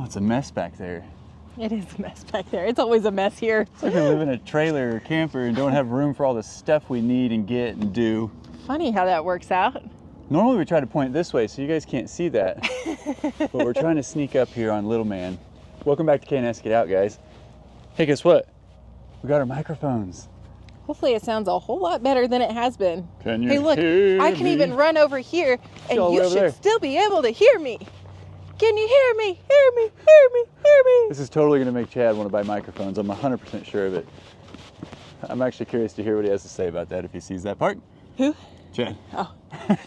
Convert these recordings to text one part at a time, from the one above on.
Oh, it's a mess back there. It is a mess back there. It's always a mess here. It's like we live in a trailer or camper and don't have room for all the stuff we need and get and do. Funny how that works out. Normally we try to point this way so you guys can't see that. But we're trying to sneak up here on Little Man. Welcome back to K&S Get Out, guys. Hey, guess what? We got our microphones. Hopefully it sounds a whole lot better than it has been. Can you Hey, look, hear I can me? even run over here and All the you way should over there. still be able to hear me. Can you hear me? Hear me? Hear me? Hear me? This is totally going to make Chad want to buy microphones. I'm 100% sure of it. I'm actually curious to hear what he has to say about that if he sees that part. Who? Chad. Oh.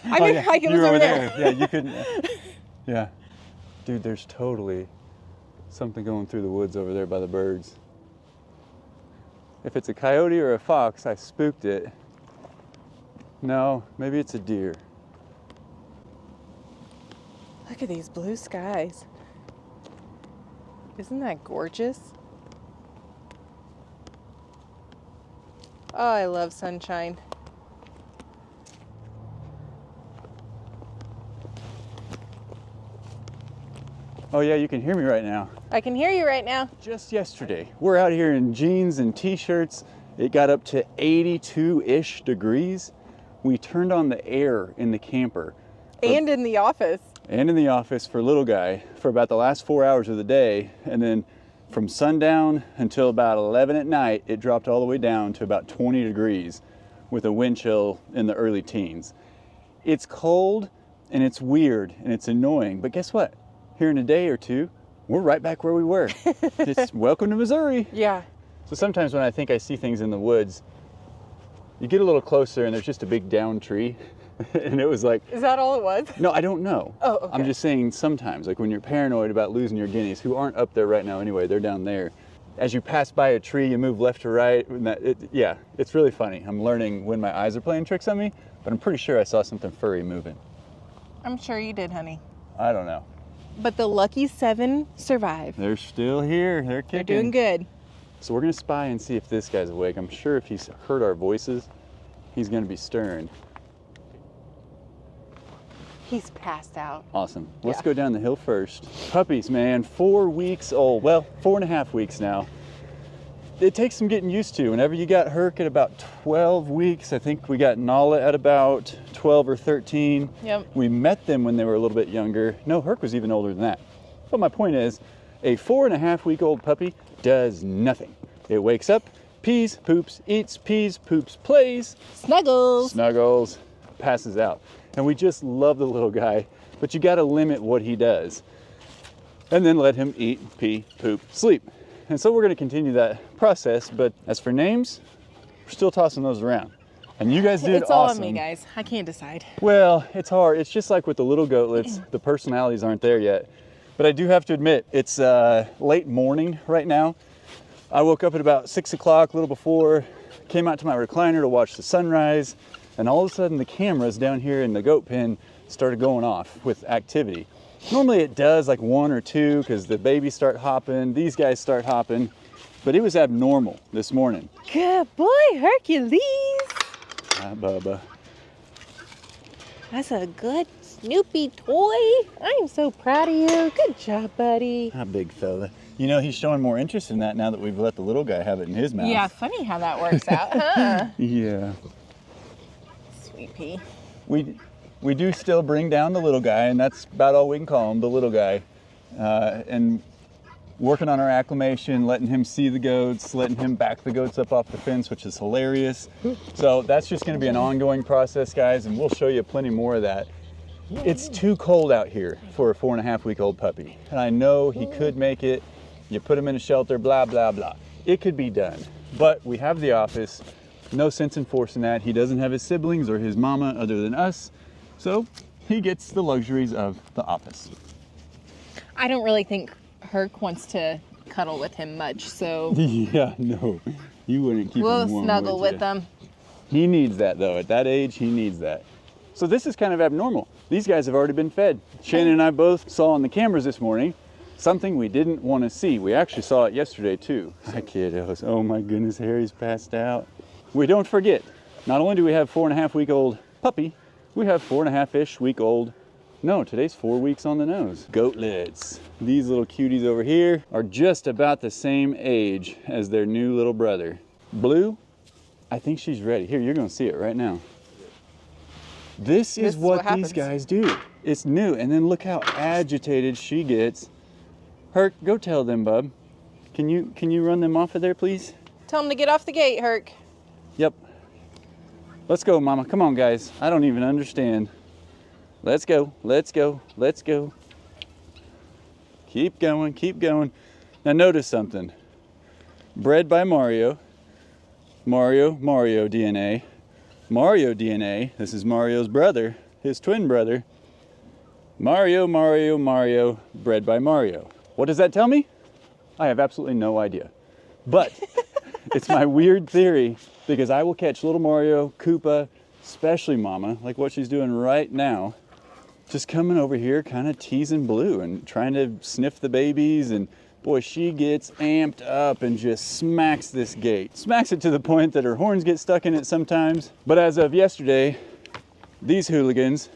I knew like it was you were over there. Yeah, you couldn't. Yeah. Dude, there's totally something going through the woods over there by the birds. If it's a coyote or a fox, I spooked it. No, maybe it's a deer. Look at these blue skies. Isn't that gorgeous? Oh, I love sunshine. Oh yeah, you can hear me right now. I can hear you right now. Just yesterday, we're out here in jeans and t-shirts. It got up to 82-ish degrees. We turned on the air in the camper. And in the office. And in the office for little guy for about the last 4 hours of the day. And then from sundown until about 11 at night, it dropped all the way down to about 20 degrees with a wind chill in the early teens. It's cold and it's weird and it's annoying, but guess what? Here in a day or two, we're right back where we were. It's welcome to Missouri. Yeah. So sometimes when I think I see things in the woods, you get a little closer and there's just a big down tree. And it was like... Is that all it was? No, I don't know. Oh, okay. I'm just saying sometimes, like when you're paranoid about losing your guineas, who aren't up there right now anyway, they're down there. As you pass by a tree, you move left to right. And yeah, it's really funny. I'm learning when my eyes are playing tricks on me, but I'm pretty sure I saw something furry moving. I'm sure you did, honey. I don't know. But the lucky 7 survived. They're still here. They're kicking. They're doing good. So we're going to spy and see if this guy's awake. I'm sure if he's heard our voices, he's going to be stirring. He's passed out. Awesome. Let's Yeah. go down the hill first. Puppies, man, 4 weeks old. Well, 4.5 weeks now. It takes some getting used to. Whenever you got Herc at about 12 weeks, I think we got Nala at about 12 or 13. Yep. We met them when they were a little bit younger. No, Herc was even older than that. But my point is, a 4.5-week-old puppy does nothing. It wakes up, pees, poops, eats, pees, poops, plays, snuggles, passes out. And we just love the little guy, but you gotta limit what he does. And then let him eat, pee, poop, sleep. And so we're gonna continue that process, but as for names, we're still tossing those around. And you guys did It's all awesome. on me, guys. I can't decide. Well, it's hard. It's just like with the little goatlets, the personalities aren't there yet. But I do have to admit, it's late morning right now. I woke up at about 6 o'clock, a little before, came out to my recliner to watch the sunrise, and all of a sudden the cameras down here in the goat pen started going off with activity. Normally it does like 1 or 2 because the babies start hopping, these guys start hopping, but it was abnormal this morning. Good boy, Hercules. Ah, Bubba. That's a good Snoopy toy. I'm so proud of you. Good job, buddy. Ah, big fella. You know, he's showing more interest in that now that we've let the little guy have it in his mouth. Yeah, funny how that works out, huh? Yeah. Sweet pea. We do still bring down the little guy, and that's about all we can call him, the little guy. And working on our acclimation, letting him see the goats, letting him back the goats up off the fence, which is hilarious. So that's just going to be an ongoing process, guys, and we'll show you plenty more of that. It's too cold out here for a 4.5-week-old puppy. And I know he could make it. You put him in a shelter, blah, blah, blah. It could be done. But we have the office. No sense in forcing that. He doesn't have his siblings or his mama other than us. So he gets the luxuries of the office. I don't really think Herc wants to cuddle with him much, so Yeah, no. You wouldn't keep we'll him warm, snuggle would with ya? them. He needs that, though. At that age, he needs that. So this is kind of abnormal. These guys have already been fed. Shannon and I both saw on the cameras this morning something we didn't want to see. We actually saw it yesterday, too. Hi, kiddos. Oh, my goodness, Harry's passed out. We don't forget, not only do we have 4.5-week-old puppy, we have 4.5-ish week old No, today's 4 weeks on the nose. Goatlets. These little cuties over here are just about the same age as their new little brother. Blue, I think she's ready. Here, you're gonna see it right now. This is what these happens. guys do. It's new, and then look how agitated she gets. Herc, go tell them, bub. Can you run them off of there, please? Tell them to get off the gate, Herc. Yep. Let's go, Mama. Come on, guys. I don't even understand. Let's go, let's go, let's go. Keep going, keep going. Now notice something. Bred by Mario. Mario DNA. Mario DNA, this is Mario's brother, his twin brother. Mario, bred by Mario. What does that tell me? I have absolutely no idea. But it's my weird theory because I will catch little Mario Koopa, especially Mama, like what she's doing right now, just coming over here kind of teasing Blue and trying to sniff the babies, and boy, she gets amped up and just smacks this gate. Smacks it to the point that her horns get stuck in it sometimes. But as of yesterday, these hooligans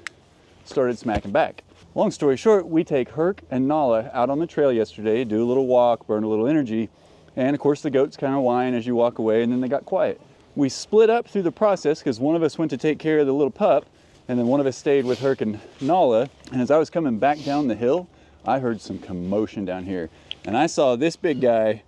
started smacking back. Long story short, we take Herc and Nala out on the trail yesterday, do a little walk, burn a little energy, and of course the goats kind of whine as you walk away, and then they got quiet. We split up through the process because one of us went to take care of the little pup, and then one of us stayed with Herc and Nala, and as I was coming back down the hill, I heard some commotion down here. And I saw this big guy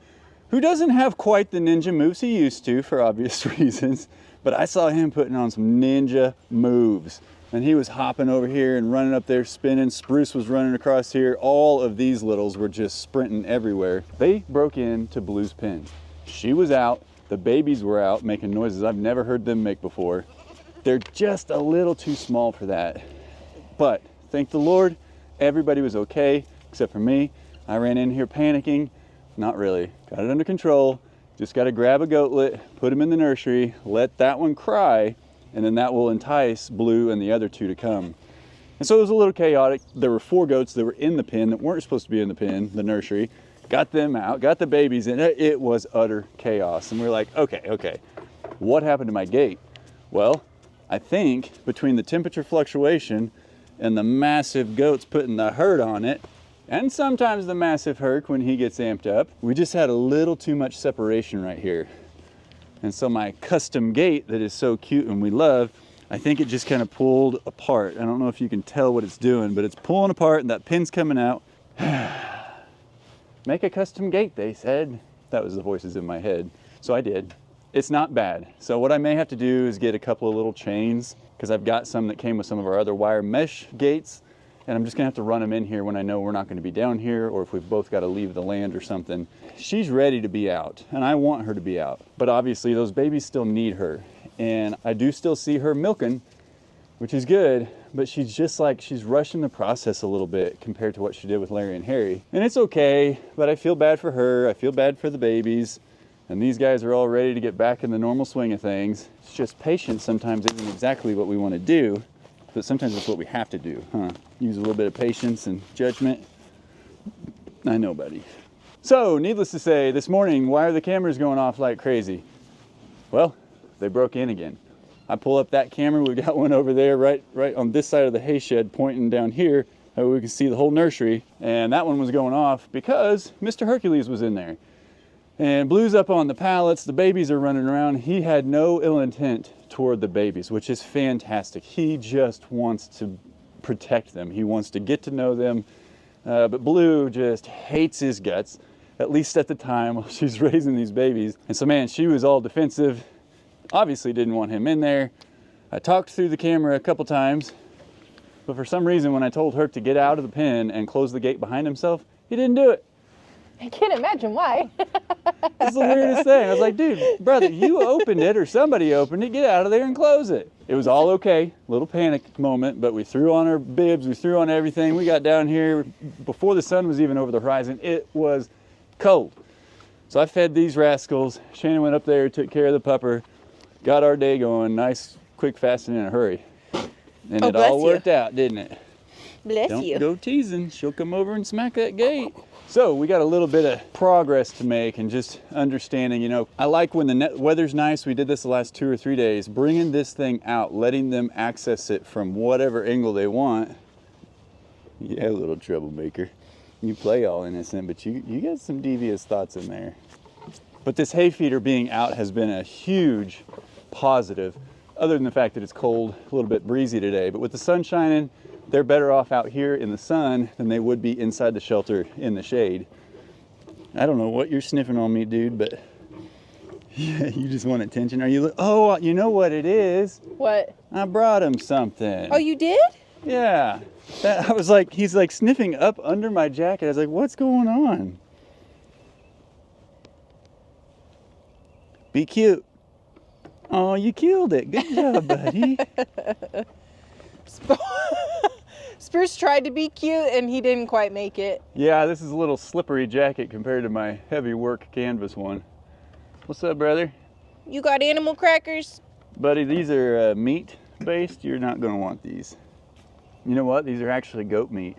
who doesn't have quite the ninja moves he used to for obvious reasons, but I saw him putting on some ninja moves. And he was hopping over here and running up there, spinning. Spruce was running across here. All of these littles were just sprinting everywhere. They broke into Blue's pen. She was out. The babies were out making noises I've never heard them make before. They're just a little too small for that. But thank the Lord, everybody was okay except for me. I ran in here panicking. Not really. Got it under control. Just got to grab a goatlet, put him in the nursery, let that one cry, and then that will entice Blue and the other two to come. And so it was a little chaotic. There were 4 goats that were in the pen that weren't supposed to be in the pen, the nursery. Got them out, got the babies in. It was utter chaos. And we were like, okay, what happened to my gate? Well, I think between the temperature fluctuation and the massive goats putting the hurt on it, and sometimes the massive Herc when he gets amped up, we just had a little too much separation right here. And so my custom gate that is so cute and we love, I think it just kind of pulled apart. I don't know if you can tell what it's doing, but it's pulling apart and that pin's coming out. Make a custom gate, they said. That was the voices in my head. So I did. It's not bad. So what I may have to do is get a couple of little chains, because I've got some that came with some of our other wire mesh gates, and I'm just gonna have to run them in here when I know we're not gonna be down here, or if we've both got to leave the land or something. She's ready to be out, and I want her to be out. But obviously those babies still need her. And I do still see her milking, which is good, but she's just like, she's rushing the process a little bit compared to what she did with Larry and Harry. And it's okay, but I feel bad for her, I feel bad for the babies, and these guys are all ready to get back in the normal swing of things. It's just patience sometimes isn't exactly what we want to do, but sometimes it's what we have to do, huh? Use a little bit of patience and judgment. I know, buddy. So, needless to say, this morning, why are the cameras going off like crazy? Well, they broke in again. I pull up that camera, we've got one over there right on this side of the hay shed pointing down here, so we can see the whole nursery, and that one was going off because Mr. Hercules was in there. And Blue's up on the pallets, the babies are running around. He had no ill intent toward the babies, which is fantastic. He just wants to protect them. He wants to get to know them. But Blue just hates his guts, at least at the time while she's raising these babies. And so, man, she was all defensive. Obviously didn't want him in there. I talked through the camera a couple times, but for some reason when I told Herc to get out of the pen and close the gate behind himself, he didn't do it. I can't imagine why. It's the weirdest thing. I was like, dude, brother, you opened it or somebody opened it, get out of there and close it. It was all okay, little panic moment, but we threw on our bibs, we threw on everything. We got down here before the sun was even over the horizon. It was cold. So I fed these rascals. Shannon went up there, took care of the pupper, got our day going, nice, quick, fast, and in a hurry. And it all worked out, didn't it? Bless you. Don't go teasing. She'll come over and smack that gate. So we got a little bit of progress to make and just understanding, you know, I like when the weather's nice. We did this the last 2 or 3 days, bringing this thing out, letting them access it from whatever angle they want. Yeah, little troublemaker. You play all innocent, but you got some devious thoughts in there. But this hay feeder being out has been a huge positive, other than the fact that it's cold, a little bit breezy today. But with the sun shining, they're better off out here in the sun than they would be inside the shelter in the shade. I don't know what you're sniffing on me, dude, but yeah, you just want attention. Are you? Oh, you know what it is? What? I brought him something. Oh, you did? Yeah. I was like, he's like sniffing up under my jacket. I was like, what's going on? Be cute. Oh, you killed it. Good job, buddy. Spruce tried to be cute and he didn't quite make it. Yeah, this is a little slippery jacket compared to my heavy work canvas one. What's up, brother? You got animal crackers? Buddy, these are meat based. You're not going to want these. You know what? These are actually goat meat.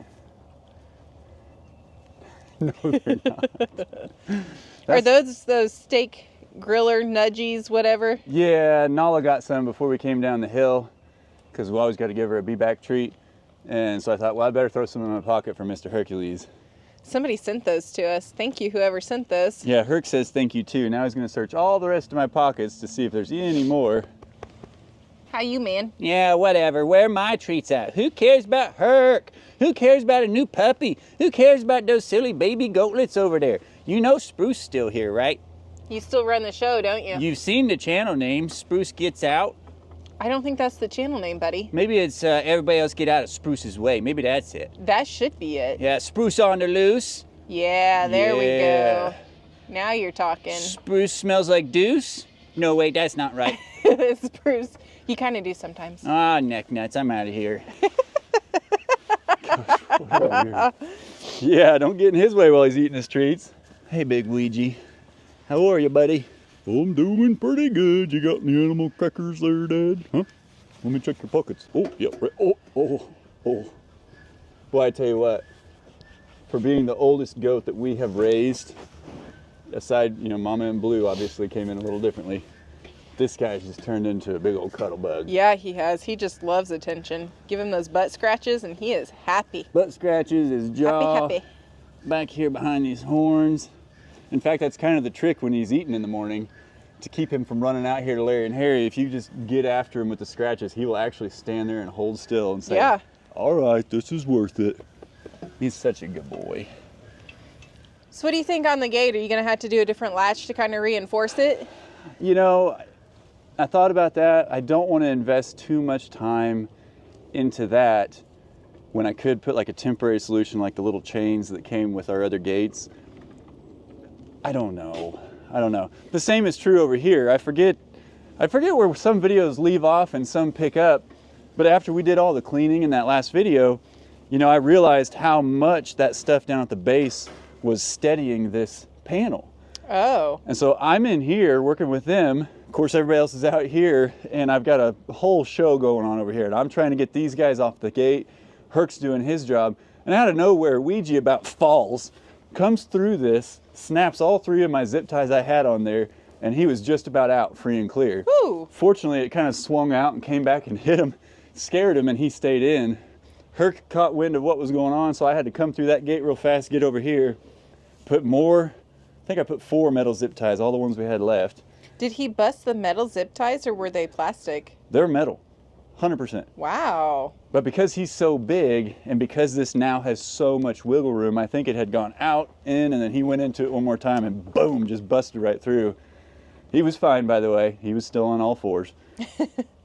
No, they're not. Are those steak griller nudgies, whatever? Yeah, Nala got some before we came down the hill because we always got to give her a be-back treat. And so I thought, well, I'd better throw some in my pocket for Mr. Hercules. Somebody sent those to us. Thank you, whoever sent those. Yeah, Herc says thank you too. Now he's going to search all the rest of my pockets to see if there's any more. How you, man? Yeah, whatever. Where are my treats at? Who cares about Herc? Who cares about a new puppy? Who cares about those silly baby goatlets over there? You know Spruce still here, right? You still run the show, don't you? You've seen the channel name, Spruce Gets Out. I don't think that's the channel name, buddy. Maybe it's Everybody Else Get Out of Spruce's Way. Maybe that's it. That should be it. Yeah, Spruce on the loose. Yeah, there we Yeah. go. Now you're talking. Spruce smells like deuce. No, wait, that's not right. Spruce. You kind of do sometimes. Ah, neck nuts. I'm out of here. Yeah, don't get in his way while he's eating his treats. Hey, Big Ouija. How are you, buddy? I'm doing pretty good. You got any animal crackers there, Dad? Huh? Let me check your pockets. Oh, yeah, right. Oh. Well, I tell you what, for being the oldest goat that we have raised, aside, Mama and Blue obviously came in a little differently. This guy's just turned into a big old cuddle bug. Yeah, he has. He just loves attention. Give him those butt scratches and he is happy. Butt scratches, his jaw, Happy. back here behind these horns. In fact, that's kind of the trick when he's eating in the morning, to keep him from running out here to Larry and Harry. If you just get after him with the scratches, he will actually stand there and hold still and say, Yeah. all right, this is worth it. He's such a good boy. So what do you think on the gate? Are you going to have to do a different latch to kind of reinforce it? I thought about that. I don't want to invest too much time into that when I could put like a temporary solution like the little chains that came with our other gates. I don't know. The same is true over here. I forget where some videos leave off and some pick up, but after we did all the cleaning in that last video, I realized how much that stuff down at the base was steadying this panel. Oh. And so I'm in here working with them. Of course, everybody else is out here, and I've got a whole show going on over here. And I'm trying to get these guys off the gate. Herc's doing his job. And out of nowhere, Ouija about falls, comes through this, snaps all 3 of my zip ties I had on there, and he was just about out, free and clear. Woo. Fortunately, it kind of swung out and came back and hit him, scared him, and he stayed in. Herc caught wind of what was going on, so I had to come through that gate real fast, get over here, put more. I think I put 4 metal zip ties, all the ones we had left. Did he bust the metal zip ties or were they plastic? They're metal, 100%. Wow. But because he's so big and because this now has so much wiggle room, I think it had gone out, in, and then he went into it one more time and boom, just busted right through. He was fine, by the way. He was still on all 4s.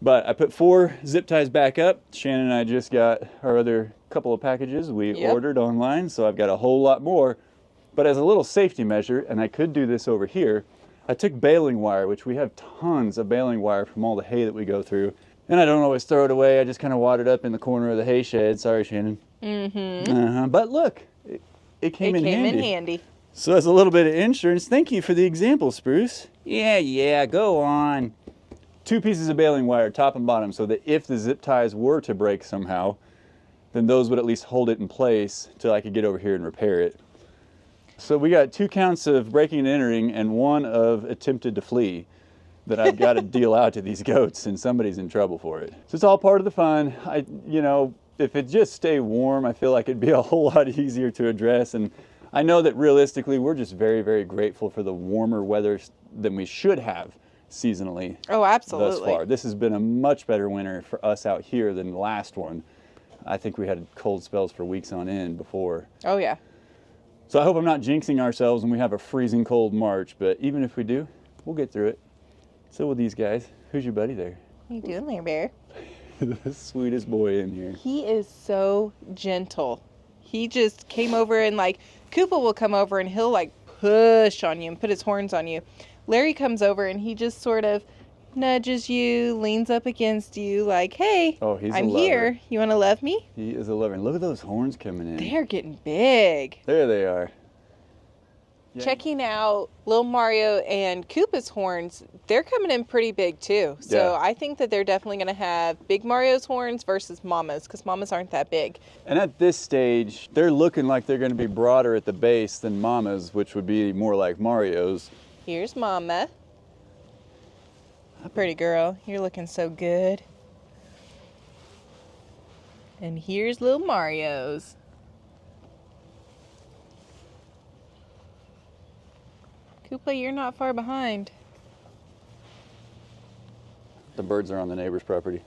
But I put 4 zip ties back up. Shannon and I just got our other couple of packages we ordered online, so I've got a whole lot more. But as a little safety measure, and I could do this over here, I took baling wire, which we have tons of baling wire from all the hay that we go through. And I don't always throw it away. I just kind of wad it up in the corner of the hay shed. Sorry, Shannon. Mm-hmm. But look, it came in handy. So as a little bit of insurance, thank you for the example, Spruce. Yeah, go on. 2 pieces of baling wire, top and bottom, so that if the zip ties were to break somehow, then those would at least hold it in place till I could get over here and repair it. So we got 2 counts of breaking and entering and 1 of attempted to flee that I've got to deal out to these goats, and somebody's in trouble for it. So it's all part of the fun. if it just stay warm, I feel like it'd be a whole lot easier to address. And I know that realistically, we're just very, very grateful for the warmer weather than we should have seasonally. Oh, absolutely. Thus far. This has been a much better winter for us out here than the last one. I think we had cold spells for weeks on end before. Oh, yeah. So I hope I'm not jinxing ourselves when we have a freezing cold March, but even if we do, we'll get through it. So will these guys. Who's your buddy there? What are you doing there, Bear? The sweetest boy in here. He is so gentle. He just came over and like, Koopa will come over and he'll like push on you and put his horns on you. Larry comes over and he just sort of nudges you, leans up against you like, hey, I'm here. You want to love me? He is a lover. And look at those horns coming in. They're getting big. There they are. Yeah. Checking out Lil Mario and Koopa's horns, they're coming in pretty big too. So Yeah. I think that they're definitely going to have big Mario's horns versus Mama's, because Mama's aren't that big. And at this stage, they're looking like they're going to be broader at the base than Mama's, which would be more like Mario's. Here's Mama. Pretty girl, you're looking so good. And here's Lil Mario's. Koopa, you're not far behind. The birds are on the neighbor's property.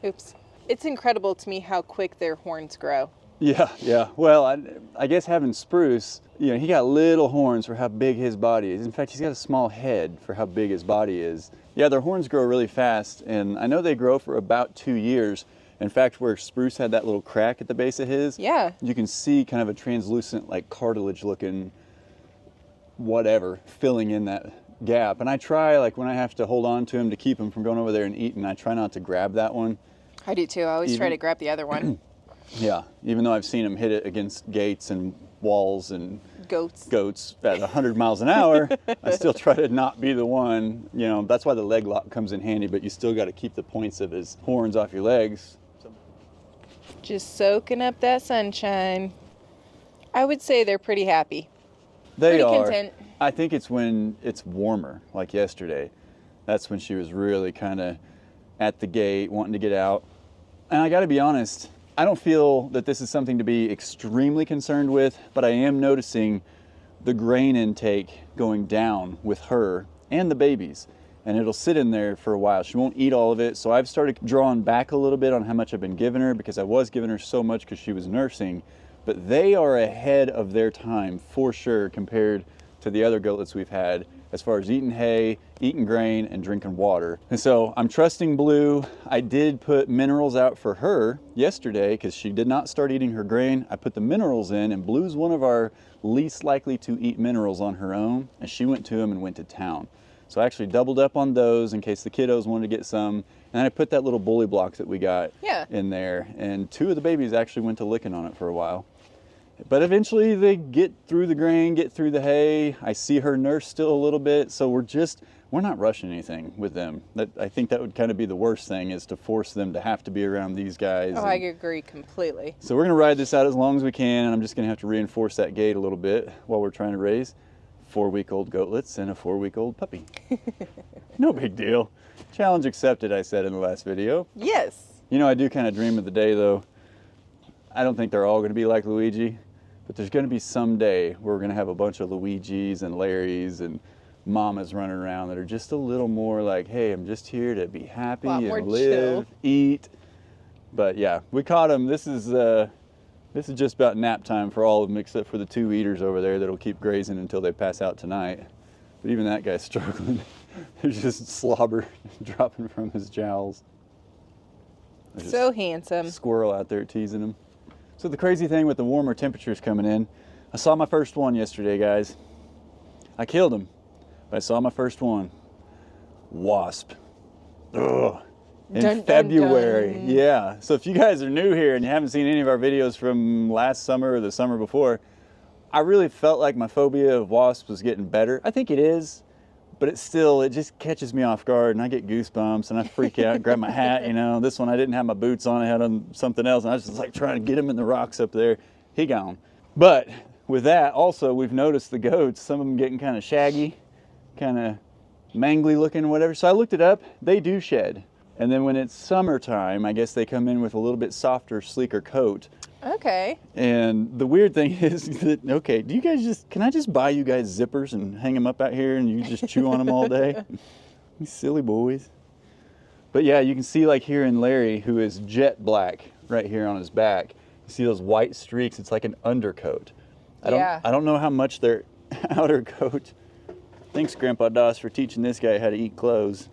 Oops. It's incredible to me how quick their horns grow. Yeah. Well, I guess having Spruce, you know, he got little horns for how big his body is. In fact, he's got a small head for how big his body is. Yeah, their horns grow really fast, and I know they grow for about 2 years. In fact, where Spruce had that little crack at the base of his, Yeah. you can see kind of a translucent, like cartilage looking whatever filling in that gap. And I try, like when I have to hold on to him to keep him from going over there and eating, I try not to grab that one. I do too. I always try to grab the other one. Yeah, even though I've seen him hit it against gates and walls and goats at 100 miles an hour, I still try to not be the one. You know, that's why the leg lock comes in handy, but you still got to keep the points of his horns off your legs. Just soaking up that sunshine. I would say they're pretty happy. They pretty are. content. I think it's when it's warmer, like yesterday. That's when she was really kind of at the gate, wanting to get out. And I got to be honest, I don't feel that this is something to be extremely concerned with, but I am noticing the grain intake going down with her and the babies. And it'll sit in there for a while. She won't eat all of it. So I've started drawing back a little bit on how much I've been giving her, because I was giving her so much because she was nursing. But they are ahead of their time for sure compared to the other goatlets we've had as far as eating hay, eating grain, and drinking water. And so I'm trusting Blue. I did put minerals out for her yesterday because she did not start eating her grain. I put the minerals in, and Blue's one of our least likely to eat minerals on her own, and she went to them and went to town. So I actually doubled up on those in case the kiddos wanted to get some. And then I put that little bully block that we got in there, and 2 of the babies actually went to licking on it for a while. But eventually they get through the grain, get through the hay. I see her nurse still a little bit, so we're not rushing anything with them. I think that would kind of be the worst thing, is to force them to have to be around these guys. Oh, I agree completely. So we're gonna ride this out as long as we can, and I'm just gonna have to reinforce that gate a little bit while we're trying to raise 4-week-old goatlets and a 4-week-old puppy. No big deal. Challenge accepted, I said in the last video. Yes. You know, I do kind of dream of the day though. I don't think they're all gonna be like Luigi, but there's going to be some day where we're going to have a bunch of Luigis and Larrys and Mamas running around that are just a little more like, hey, I'm just here to be happy and live, eat. But yeah, we caught them. This is just about nap time for all of them except for the 2 eaters over there that'll keep grazing until they pass out tonight. But even that guy's struggling. There's just slobber dropping from his jowls. So handsome. Squirrel out there teasing him. So the crazy thing with the warmer temperatures coming in, I saw my first one yesterday, guys. I killed him, but I saw my first one. Wasp. Ugh. In February. Dun. Yeah. So if you guys are new here and you haven't seen any of our videos from last summer or the summer before, I really felt like my phobia of wasps was getting better. I think it is, but it just catches me off guard, and I get goosebumps and I freak out and grab my hat, you know. This one I didn't have my boots on, I had on something else, and I was just like trying to get him in the rocks up there. He gone. But with that, also we've noticed the goats, some of them getting kind of shaggy, kind of mangly looking or whatever. So I looked it up. They do shed. And then when it's summertime, I guess they come in with a little bit softer, sleeker coat. Okay. And the weird thing is that, okay, can I just buy you guys zippers and hang them up out here and you just chew on them all day? You silly boys. But yeah, you can see like here in Larry, who is jet black right here on his back. You see those white streaks? It's like an undercoat. I don't know how much their outer coat. Thanks, Grandpa Doss, for teaching this guy how to eat clothes.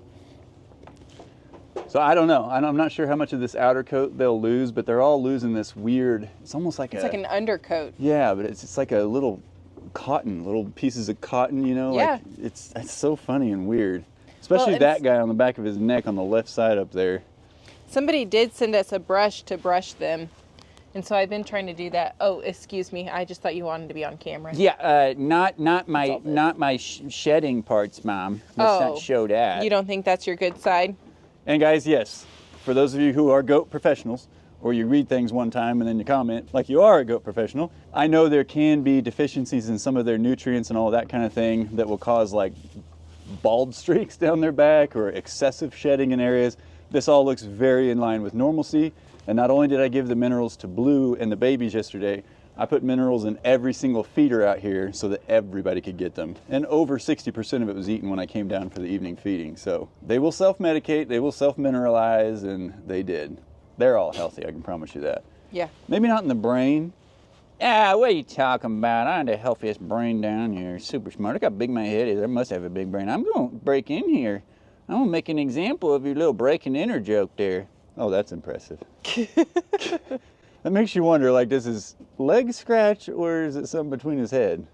So I don't know. I'm not sure how much of this outer coat they'll lose, but they're all losing this weird, it's almost like It's like an undercoat. Yeah, but it's like a little pieces of cotton, you know? Yeah. Like, it's so funny and weird. Especially that guy on the back of his neck on the left side up there. Somebody did send us a brush to brush them. And so I've been trying to do that. Oh, excuse me. I just thought you wanted to be on camera. Yeah, not my shedding parts, Mom. Let's not show that. You don't think that's your good side? And guys, yes, for those of you who are goat professionals, or you read things one time and then you comment like you are a goat professional, I know there can be deficiencies in some of their nutrients and all that kind of thing that will cause like bald streaks down their back or excessive shedding in areas. This all looks very in line with normalcy. And not only did I give the minerals to Blue and the babies yesterday, I put minerals in every single feeder out here so that everybody could get them. And over 60% of it was eaten when I came down for the evening feeding. So they will self-medicate, they will self-mineralize, and they did. They're all healthy, I can promise you that. Yeah. Maybe not in the brain. Ah, what are you talking about? I have the healthiest brain down here. Super smart. Look how big my head is. I must have a big brain. I'm going to break in here. I'm going to make an example of your little breaking enter joke there. Oh, that's impressive. That makes you wonder, like, does his leg scratch or is it something between his head?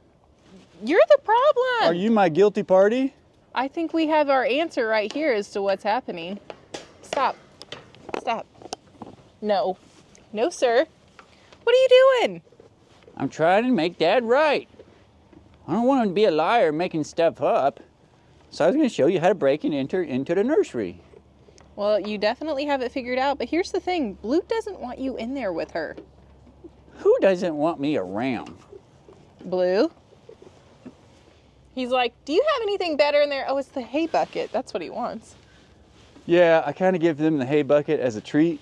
You're the problem. Are you my guilty party? I think we have our answer right here as to what's happening. Stop. Stop. No. No, sir. What are you doing? I'm trying to make Dad right. I don't want him to be a liar making stuff up. So I was going to show you how to break and enter into the nursery. Well, you definitely have it figured out, but here's the thing. Blue doesn't want you in there with her. Who doesn't want me around? Blue? He's like, do you have anything better in there? Oh, it's the hay bucket. That's what he wants. Yeah, I kind of give them the hay bucket as a treat.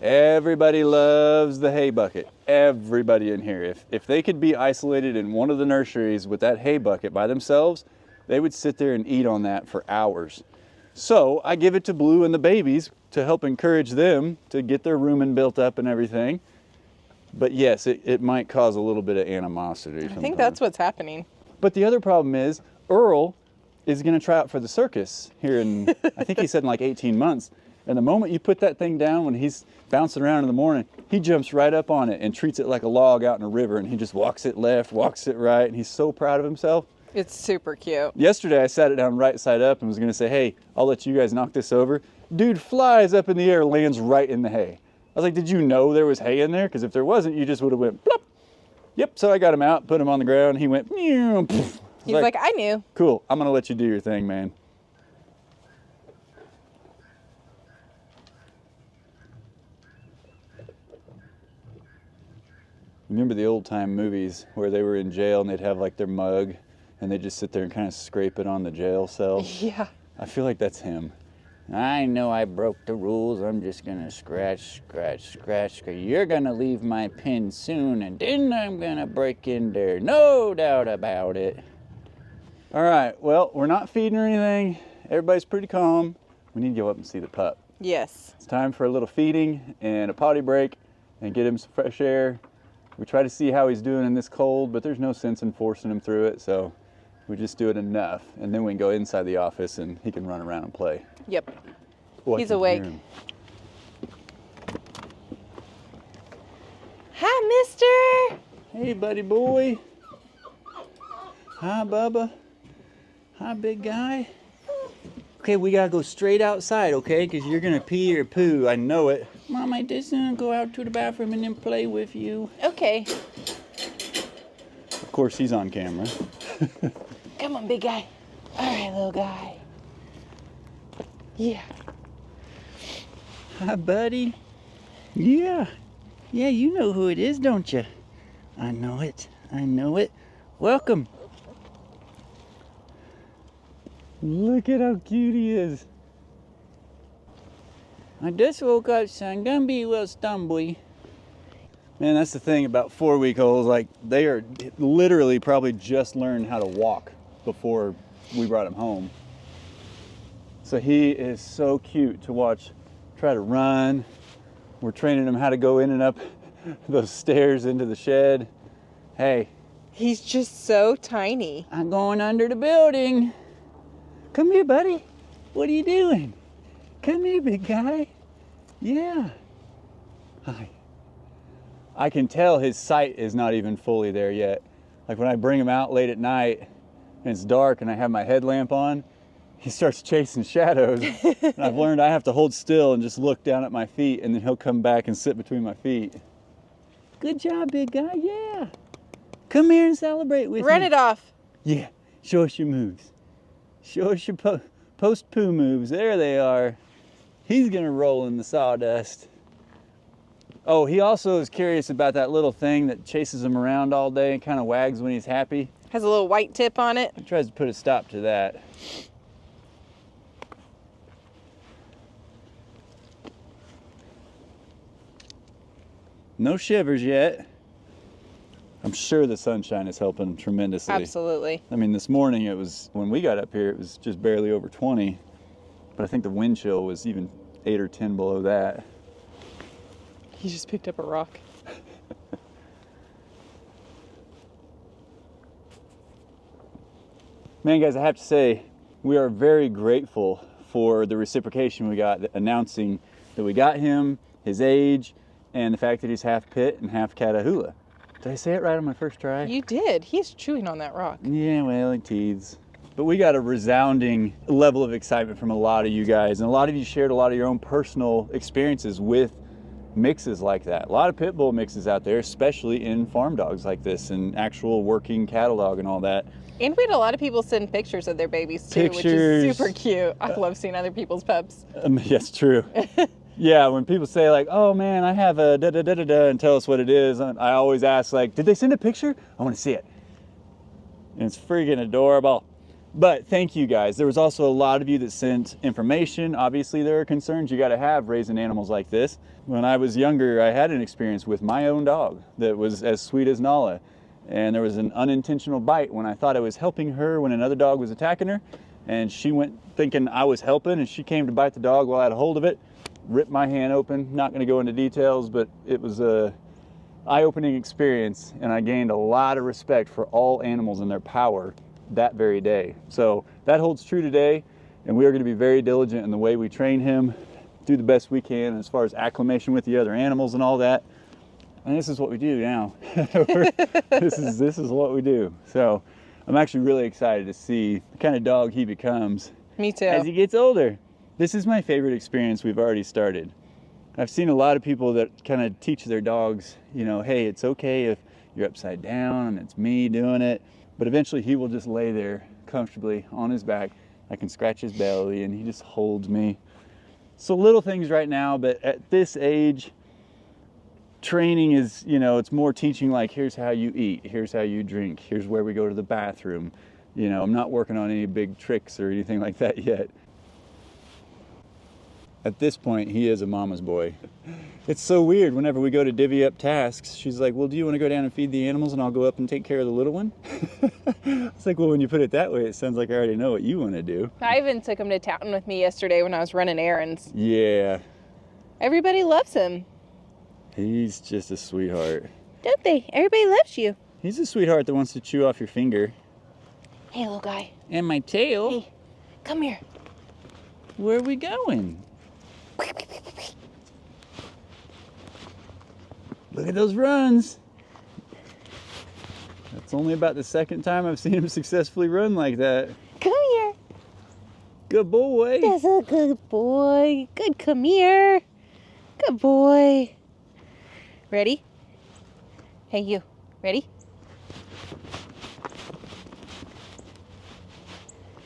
Everybody loves the hay bucket. Everybody in here. If they could be isolated in one of the nurseries with that hay bucket by themselves, they would sit there and eat on that for hours. So I give it to Blue and the babies to help encourage them to get their rumen built up and everything. But yes, it might cause a little bit of animosity. I think that's what's happening. But the other problem is Earl is going to try out for the circus here in, I think he said in like 18 months. And the moment you put that thing down, when he's bouncing around in the morning, he jumps right up on it and treats it like a log out in a river. And he just walks it left, walks it right. And he's so proud of himself. It's super cute. Yesterday I sat it down right side up and was going to say, hey, I'll let you guys knock this over. Dude flies up in the air, lands right in the hay. I was like, did you know there was hay in there? Because if there wasn't, you just would have went plop. Yep, so I got him out, put him on the ground. He went, meow, poof. He's like, I knew. Cool, I'm going to let you do your thing, man. Remember the old time movies where they were in jail and they'd have like their mug and they'd just sit there and kind of scrape it on the jail cell? Yeah. I feel like that's him. I know I broke the rules. I'm just gonna scratch. You're gonna leave my pen soon, and then I'm gonna break in there. No doubt about it. All right, well, we're not feeding or anything. Everybody's pretty calm. We need to go up and see the pup. Yes. It's time for a little feeding and a potty break and get him some fresh air. We try to see how he's doing in this cold, but there's no sense in forcing him through it, so we just do it enough, and then we can go inside the office and he can run around and play. Yep. Oh, He's awake. Hi, mister. Hey, buddy boy. Hi, Bubba. Hi, big guy. Okay, we gotta go straight outside, okay? Because you're gonna pee or poo, I know it. Mom, I just gonna go out to the bathroom and then play with you. Okay. Of course, he's on camera. Come on, big guy. All right, little guy. Yeah. Hi, buddy. Yeah, you know who it is, don't you? I know it. Welcome. Look at how cute he is. I just woke up, son. Gonna be a little stumbly. Man, that's the thing about 4-week-olds. Like, they are literally probably just learned how to walk before we brought him home. So he is so cute to watch try to run. We're training him how to go in and up those stairs into the shed. Hey. He's just so tiny. I'm going under the building. Come here, buddy. What are you doing? Come here, big guy. Yeah. Hi. I can tell his sight is not even fully there yet. Like when I bring him out late at night and it's dark and I have my headlamp on, he starts chasing shadows. And I've learned I have to hold still and just look down at my feet, and then he'll come back and sit between my feet. Good job, big guy. Yeah. Come here and celebrate with me. Run it off. Yeah. Show us your moves. Show us your post-poo moves. There they are. He's gonna roll in the sawdust. Oh, he also is curious about that little thing that chases him around all day and kind of wags when he's happy. Has a little white tip on it. He tries to put a stop to that. No shivers yet. I'm sure the sunshine is helping tremendously. Absolutely. I mean, this morning it was, when we got up here, it was just barely over 20. But I think the wind chill was even 8 or 10 below that. He just picked up a rock. Man, guys, I have to say, we are very grateful for the reciprocation we got announcing that we got him, his age, and the fact that he's half pit and half Catahoula. Did I say it right on my first try? You did. He's chewing on that rock. Yeah, well, he teethes. But we got a resounding level of excitement from a lot of you guys, and a lot of you shared a lot of your own personal experiences with mixes like that. A lot of pit bull mixes out there, especially in farm dogs like this and actual working cattle dog and all that. And we had a lot of people send pictures of their babies too, which is super cute. I love seeing other people's pups. Yes, true. Yeah, when people say like, oh man, I have a da-da-da-da-da and tell us what it is, I always ask like, did they send a picture? I want to see it. And it's freaking adorable. But thank you guys. There was also a lot of you that sent information. Obviously there are concerns you got to have raising animals like this. When I was younger, I had an experience with my own dog that was as sweet as Nala. And there was an unintentional bite when I thought I was helping her when another dog was attacking her. And she went thinking I was helping, and she came to bite the dog while I had a hold of it. Ripped my hand open. Not going to go into details, but it was a eye-opening experience, and I gained a lot of respect for all animals and their power that very day. So that holds true today, and we are going to be very diligent in the way we train him, do the best we can as far as acclimation with the other animals and all that. And this is what we do now. This is what we do. So I'm actually really excited to see the kind of dog he becomes. Me too. As he gets older. This is my favorite experience we've already started. I've seen a lot of people that kind of teach their dogs, you know, hey, it's okay if you're upside down and it's me doing it. But eventually he will just lay there comfortably on his back. I can scratch his belly and he just holds me. So little things right now, but at this age, training is, you know, it's more teaching like, here's how you eat, here's how you drink, here's where we go to the bathroom. You know, I'm not working on any big tricks or anything like that yet. At this point, he is a mama's boy. It's so weird. Whenever we go to divvy up tasks, she's like, well, do you want to go down and feed the animals and I'll go up and take care of the little one? It's like, well, when you put it that way, it sounds like I already know what you want to do. I even took him to town with me yesterday when I was running errands. Yeah. Everybody loves him. He's just a sweetheart. Don't they? Everybody loves you. He's a sweetheart that wants to chew off your finger. Hey, little guy. And my tail. Hey, come here. Where are we going? Look at those runs. That's only about the second time I've seen him successfully run like that. Come here. Good boy. That's a good boy. Good, come here. Good boy. Ready? Hey, you. Ready?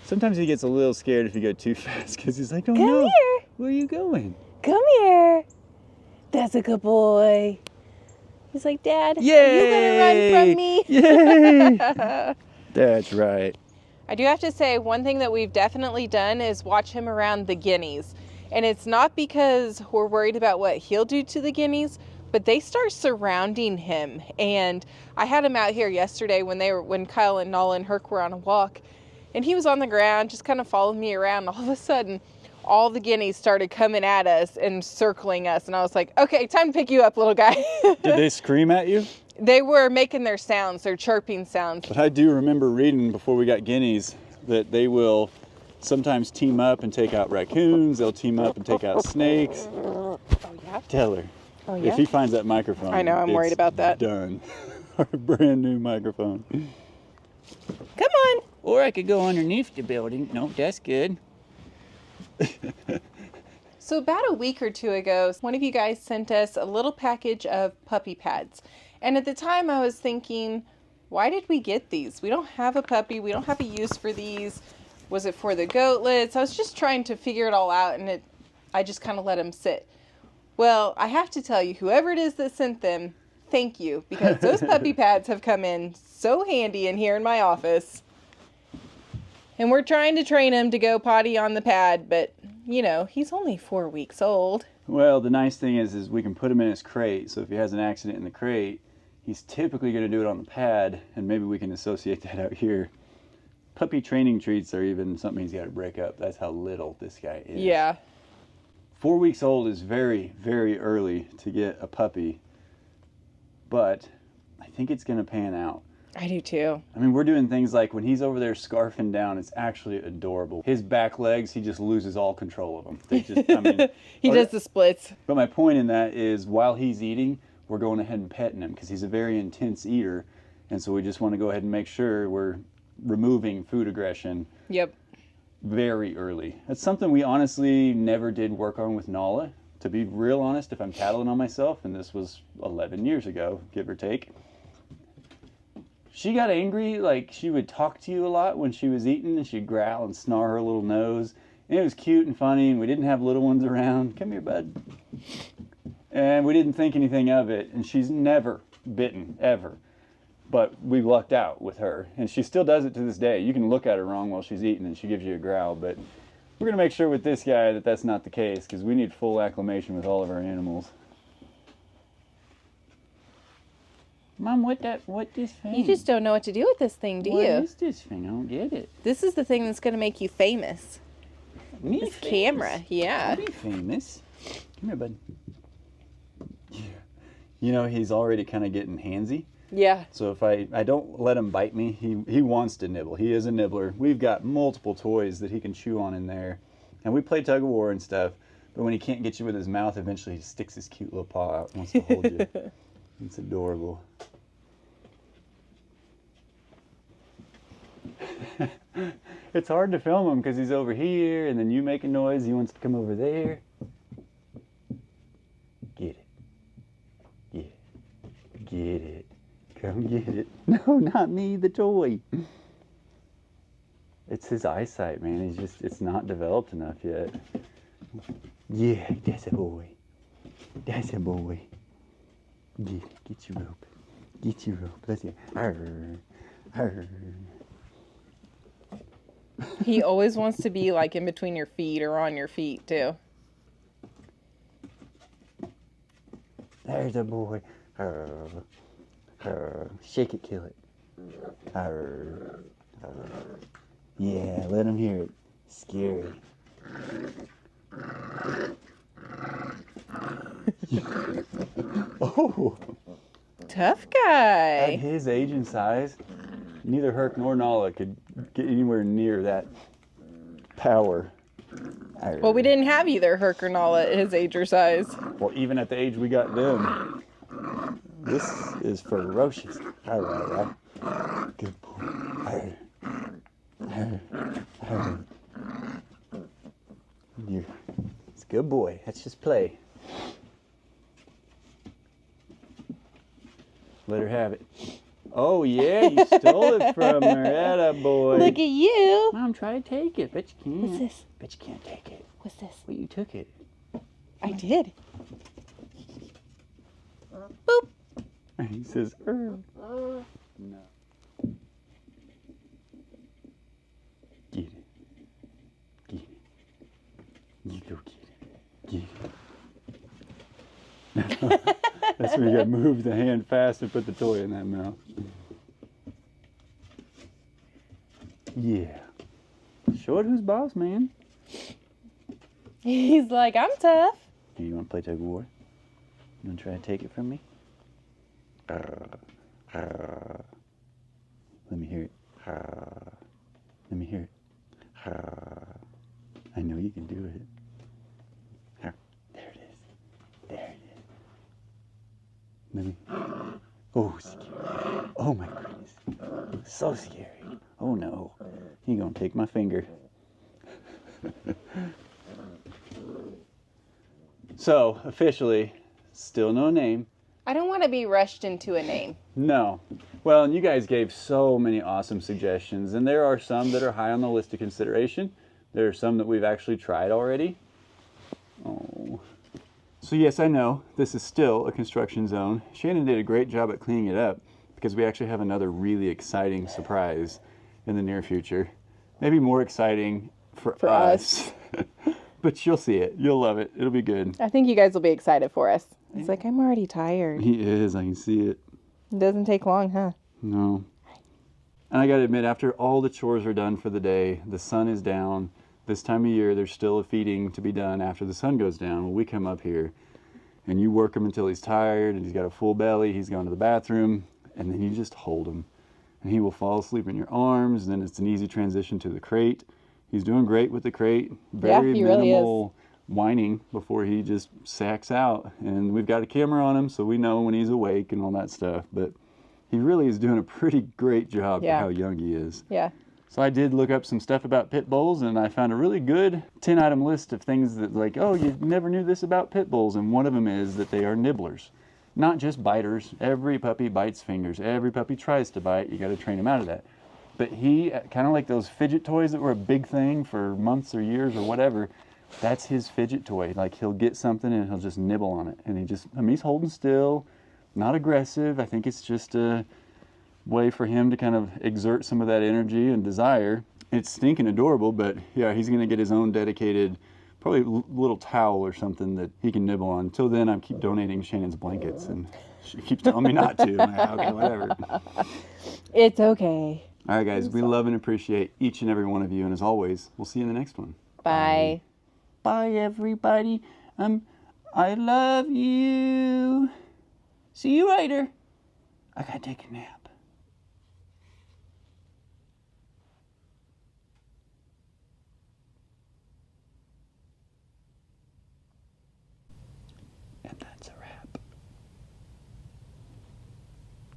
Sometimes he gets a little scared if you go too fast because he's like, oh Come no, here. where are you going? Come here. That's a good boy. He's like, Dad, Yay! are you gonna run from me? Yay! That's right. I do have to say, one thing that we've definitely done is watch him around the Guineas. And it's not because we're worried about what he'll do to the guineas, but they start surrounding him. And I had him out here yesterday when Kyle and Nala and Herc were on a walk, and he was on the ground, just kind of following me around. All of a sudden, all the guineas started coming at us and circling us. And I was like, okay, time to pick you up, little guy. Did they scream at you? They were making their sounds, their chirping sounds. But I do remember reading before we got guineas that they will sometimes team up and take out raccoons. They'll team up and take out snakes. Oh, yeah? Tell her. Oh, yeah? If he finds that microphone, I know, I'm worried about that. Done. Our brand new microphone. Come on. Or I could go underneath the building. No, that's good. So about a week or two ago, one of you guys sent us a little package of puppy pads. And at the time I was thinking, why did we get these? We don't have a puppy. We don't have a use for these. Was it for the goatlets? I was just trying to figure it all out, and I just kind of let them sit. Well, I have to tell you, whoever it is that sent them, thank you, because those puppy pads have come in so handy in here in my office. And we're trying to train him to go potty on the pad, but, you know, he's only 4 weeks old. Well, the nice thing is we can put him in his crate, so if he has an accident in the crate, he's typically going to do it on the pad, and maybe we can associate that out here. Puppy training treats are even something he's got to break up. That's how little this guy is. Yeah. 4 weeks old is very, very early to get a puppy, but I think it's going to pan out. I do too. I mean, we're doing things like when he's over there scarfing down, it's actually adorable. His back legs, he just loses all control of them. They just, I mean, He does the splits. But my point in that is while he's eating, we're going ahead and petting him because he's a very intense eater. And so we just want to go ahead and make sure we're removing food aggression. Yep. Very early. That's something we honestly never did work on with Nala. To be real honest, if I'm tattling on myself, and this was 11 years ago, give or take, she got angry, like she would talk to you a lot when she was eating, and she'd growl and snarl her little nose. And it was cute and funny, and we didn't have little ones around. Come here, bud. And we didn't think anything of it, and she's never bitten, ever. But we lucked out with her, and she still does it to this day. You can look at her wrong while she's eating, and she gives you a growl, but we're going to make sure with this guy that that's not the case, because we need full acclimation with all of our animals. Mom, what this thing? You just don't know what to do with this thing, do you? What is this thing? I don't get it. This is the thing that's going to make you famous. Me This famous? camera, yeah. I'll be famous. Come here, bud. Yeah. You know, he's already kind of getting handsy. Yeah. So if I don't let him bite me, he wants to nibble. He is a nibbler. We've got multiple toys that he can chew on in there. And we play tug of war and stuff. But when he can't get you with his mouth, eventually he sticks his cute little paw out and wants to hold you. It's adorable. It's hard to film him because he's over here and then you make a noise. He wants to come over there. Get it. Get it. Get it. Come get it. No, not me, the toy. It's his eyesight, man. It's not developed enough yet. Yeah, that's a boy. That's a boy. Get your rope. Get your rope. Let's get. Arr, arr. He always wants to be like in between your feet or on your feet too. There's a boy. Arr, arr. Shake it, kill it. Arr, arr. Yeah, let him hear it. Scary. Oh, Tough at guy. his age and size, neither Herc nor Nala could get anywhere near that power. Well, we didn't have either Herc or Nala at his age or size. Well, even at the age we got them, this is ferocious. All right. Good boy. It's a good boy. Let's just play. Let her have it. Oh, yeah, you stole it from her. Atta boy. Look at you. Mom, try to take it. Bet you can't. What's this? Bet you can't take it. What's this? Well, you took it. I did. Boop. He says, No. Get it. Get it. You go get it. That's where you gotta move the hand fast and put the toy in that mouth. Yeah. Show it who's boss, man. He's like, I'm tough. Here, you want to play tug of war? You want to try to take it from me? Let me hear it. Let me hear it. I know you can do it. There it is. There it is. Let me. Oh, scary. Oh my goodness. So scary. Oh no. He gonna take my finger. So, officially, still no name. I don't want to be rushed into a name. No. Well, and you guys gave so many awesome suggestions, and there are some that are high on the list of consideration. There are some that we've actually tried already. Oh. So yes, I know, this is still a construction zone. Shannon did a great job at cleaning it up because we actually have another really exciting surprise in the near future. Maybe more exciting for us. But you'll see it. You'll love it. It'll be good. I think you guys will be excited for us. He's like, I'm already tired. He is. I can see it. It doesn't take long, huh? No. And I got to admit, after all the chores are done for the day, the sun is down. This time of year, there's still a feeding to be done after the sun goes down. When we come up here, and you work him until he's tired, and he's got a full belly, he's going to the bathroom, and then you just hold him. And he will fall asleep in your arms, and then it's an easy transition to the crate. He's doing great with the crate. Very he really minimal whining before he just sacks out. And we've got a camera on him, so we know when he's awake and all that stuff. But he really is doing a pretty great job for how young he is. Yeah. So I did look up some stuff about pit bulls, and I found a really good 10-item list of things that, like, oh, you never knew this about pit bulls. And one of them is that they are nibblers. Not just biters. Every puppy bites fingers. Every puppy tries to bite. You got to train him out of that. But he, kind of like those fidget toys that were a big thing for months or years or whatever, that's his fidget toy. Like, he'll get something and he'll just nibble on it. And he's holding still, not aggressive. I think it's just a way for him to kind of exert some of that energy and desire. It's stinking adorable, but yeah, he's going to get his own dedicated, probably little towel or something that he can nibble on. Until then, I keep donating Shannon's blankets, and she keeps telling me not to. I'm like, okay, whatever. It's okay. All right, guys, we love and appreciate each and every one of you, and as always, we'll see you in the next one. Bye. Bye, everybody. I love you. See you later. I gotta take a nap.